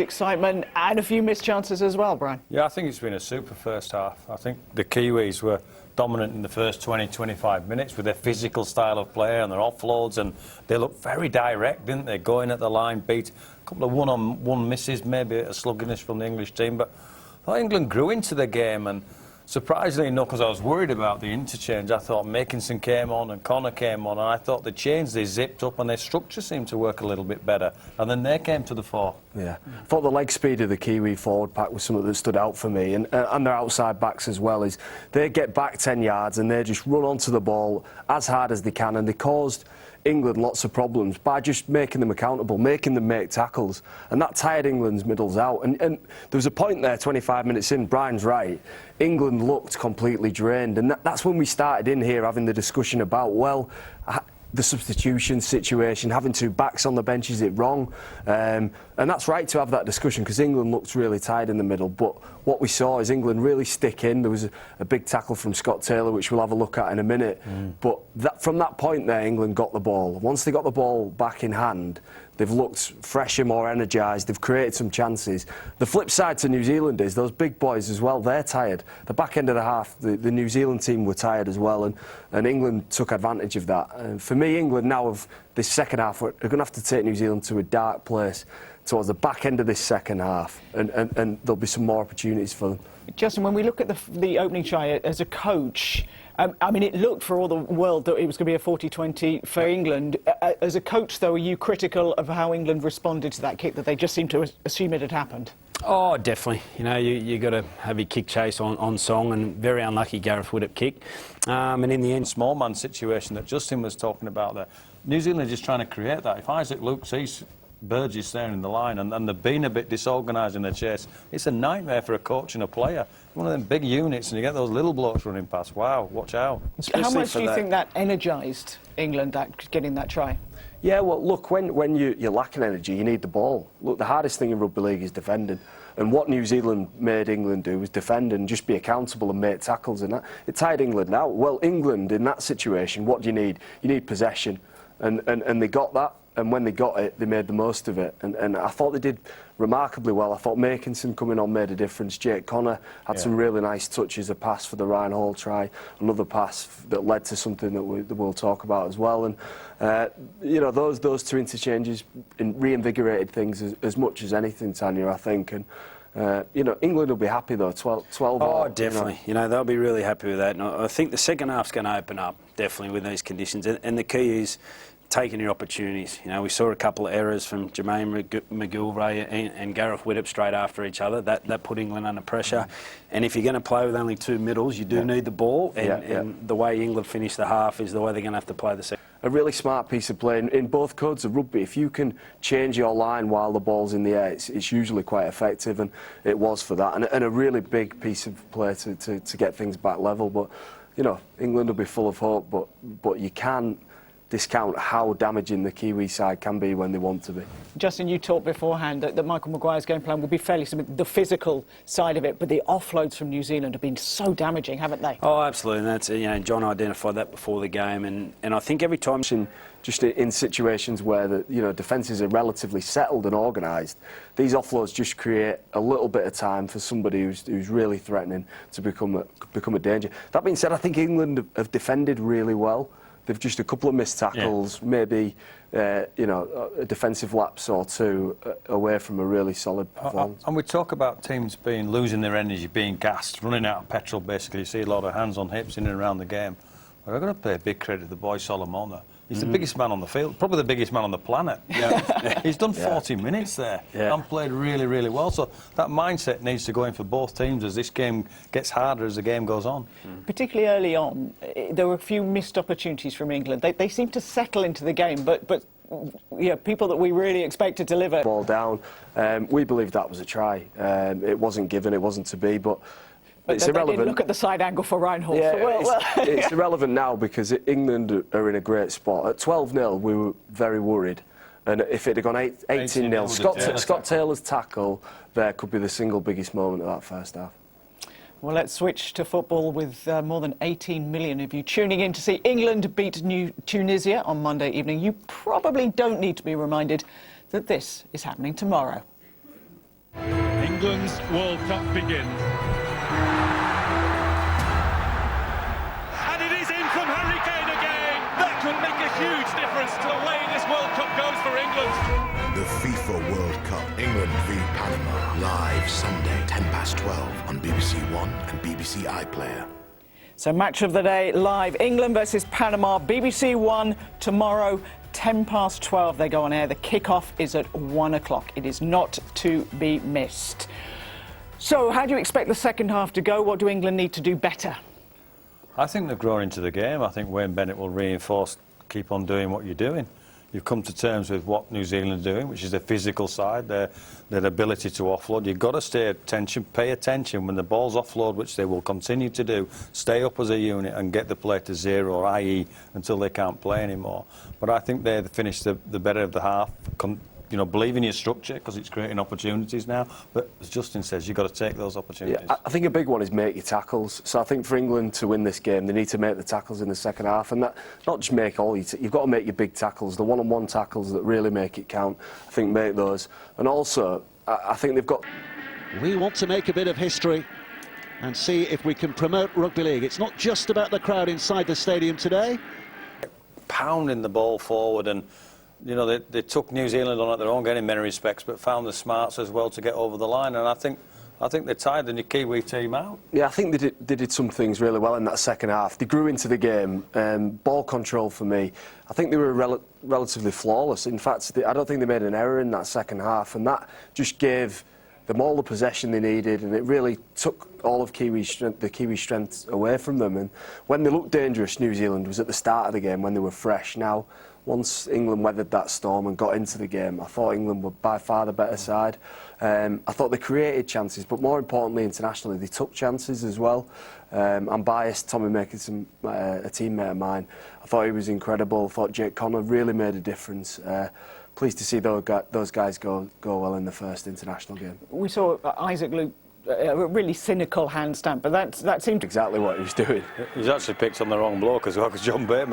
excitement and a few missed chances as well, Brian. Yeah, I think it's been a super first half. I think the Kiwis were dominant in the first 20-25 minutes with their physical style of play and their offloads, and they looked very direct, didn't they? Going at the line, beat a couple of one-on-one misses, maybe a sluggishness from the English team, but I thought England grew into the game, and surprisingly enough, because I was worried about the interchange, I thought Makinson came on and Connor came on, and I thought they changed, they zipped up, and their structure seemed to work a little bit better. And then they came to the fore. Yeah, I thought the leg speed of the Kiwi forward pack was something that stood out for me, and their outside backs as well. Is they get back 10 yards and they just run onto the ball as hard as they can, and they caused England lots of problems by just making them accountable, making them make tackles, and that tired England's middles out. And there was a point there, 25 minutes in, Brian's right, England looked completely drained, and that's when we started in here having the discussion about, well, the substitution situation, having two backs on the bench, is it wrong? And that's right to have that discussion, because England looked really tired in the middle. But what we saw is England really stick in. There was a big tackle from Scott Taylor, which we'll have a look at in a minute. But from that point there, England got the ball. Once they got the ball back in hand, they've looked fresher, more energised, they've created some chances. The flip side to New Zealand is those big boys as well, they're tired. The back end of the half, the New Zealand team were tired as well, and England took advantage of that. And for me, England now of this second half are going to have to take New Zealand to a dark place towards the back end of this second half, and there'll be some more opportunities for them. Justin, when we look at the opening try as a coach, I mean, it looked for all the world that it was going to be a 40-20 for England. As a coach, though, are you critical of how England responded to that kick, that they just seemed to assume it had happened? Oh, definitely. You know, you got to have your kick chase on song, and very unlucky Gareth Widdop kick. And in the end, Small man situation that Justin was talking about there, New Zealand are just trying to create that. If Isaac Luke sees Burgess there in the line and they've been a bit disorganised in the chase, it's a nightmare for a coach and a player. One of them big units, and you get those little blokes running past. Wow, watch out. How much do you think that energised England, getting that try? Yeah, well, look, when you're lacking energy, you need the ball. Look, the hardest thing in rugby league is defending. And what New Zealand made England do was defend and just be accountable and make tackles, and that it tired England out. Well, England, in that situation, what do you need? You need possession. And they got that. And when they got it, they made the most of it. And I thought they did remarkably well. I thought Makinson coming on made a difference. Jake Connor had some really nice touches, a pass for the Ryan Hall try, another pass that led to something that we'll talk about as well. And, you know, those two interchanges reinvigorated things as much as anything, Tanya, I think. And, you know, England will be happy, though, 12 Oh, definitely. You know, they'll be really happy with that. And I think the second half's going to open up, definitely, with these conditions. And the key is taking your opportunities. You know, we saw a couple of errors from Jermaine McGilvray and Gareth Widdop straight after each other. That put England under pressure. And if you're going to play with only two middles, you do need the ball. And the way England finished the half is the way they're going to have to play the second. A really smart piece of play. In both codes of rugby, if you can change your line while the ball's in the air, it's usually quite effective, and it was for that. And a really big piece of play to get things back level. But, you know, England will be full of hope, but you can't discount how damaging the Kiwi side can be when they want to be. Justin, you talked beforehand that Michael Maguire's game plan will be fairly similar, the physical side of it, but the offloads from New Zealand have been so damaging, haven't they? Oh, absolutely. And that's, you know, John identified that before the game, and I think every time just in situations where the defences are relatively settled and organised, these offloads just create a little bit of time for somebody who's really threatening to become a danger. That being said, I think England have defended really well. They've just a couple of missed tackles, maybe you know, a defensive lapse or two away from a really solid performance. And we talk about teams losing their energy, being gassed, running out of petrol. Basically, you see a lot of hands on hips in and around the game. But I'm going to pay big credit to the boy Solomona. He's the biggest man on the field, probably the biggest man on the planet. He's done 40 minutes there and played really, really well. So that mindset needs to go in for both teams as this game gets harder as the game goes on. Particularly early on, there were a few missed opportunities from England. They seemed to settle into the game, but yeah, people that we really expect to deliver. Ball down. We believe that was a try. It wasn't given, it wasn't to be, but it's irrelevant. Didn't look at the side angle for Ryan Hall. Yeah, so it's irrelevant now because England are in a great spot. At 12-0, we were very worried. And if it had gone 18-0, Scott Taylor's tackle there could be the single biggest moment of that first half. Well, let's switch to football with more than 18 million of you tuning in to see England beat Tunisia on Monday evening. You probably don't need to be reminded that this is happening tomorrow. England's World Cup begin. And it is in from Harry Kane again. That could make a huge difference to the way this World Cup goes for England. The FIFA World Cup, England v Panama, live Sunday, 12:10 on BBC One and BBC iPlayer. So match of the day live, England versus Panama, BBC One tomorrow, 12:10 they go on air. The kick-off is at 1 o'clock. It is not to be missed. So how do you expect the second half to go? What do England need to do better? I think they've grown into the game. I think Wayne Bennett will reinforce, keep on doing what you're doing. You've come to terms with what New Zealand are doing, which is their physical side, their ability to offload. You've got to stay attention, pay attention when the ball's offload, which they will continue to do. Stay up as a unit and get the play to zero, i.e. until they can't play anymore. But I think they finished the better of the half. You know, believe in your structure because it's creating opportunities now. But as Justin says, you've got to take those opportunities. Yeah, I think a big one is make your tackles. So I think for England to win this game, they need to make the tackles in the second half, and that not just make all you've got to make your big tackles, the one-on-one tackles that really make it count. I think make those, and also I think they've got. We want to make a bit of history and see if we can promote rugby league. It's not just about the crowd inside the stadium today. Pounding the ball forward, and you know they took New Zealand on at their own game in many respects, but found the smarts as well to get over the line. And I think they tired the Kiwi team out. Yeah, I think they did some things really well in that second half. They grew into the game. Ball control for me, I think they were relatively flawless. In fact, I don't think they made an error in that second half, and that just gave them all the possession they needed, and it really took all of the Kiwi strength away from them. And when they looked dangerous, New Zealand was at the start of the game when they were fresh. Now, once England weathered that storm and got into the game, I thought England were by far the better side. I thought they created chances, but more importantly, internationally, they took chances as well. I'm biased. Tommy Makinson, a teammate of mine, I thought he was incredible. I thought Jake Connor really made a difference. Pleased to see those guys go well in the first international game. We saw Isaac Luke, a really cynical hand stamp, but that seemed Exactly what he was doing. He's actually picked on the wrong bloke as well, because John Bateman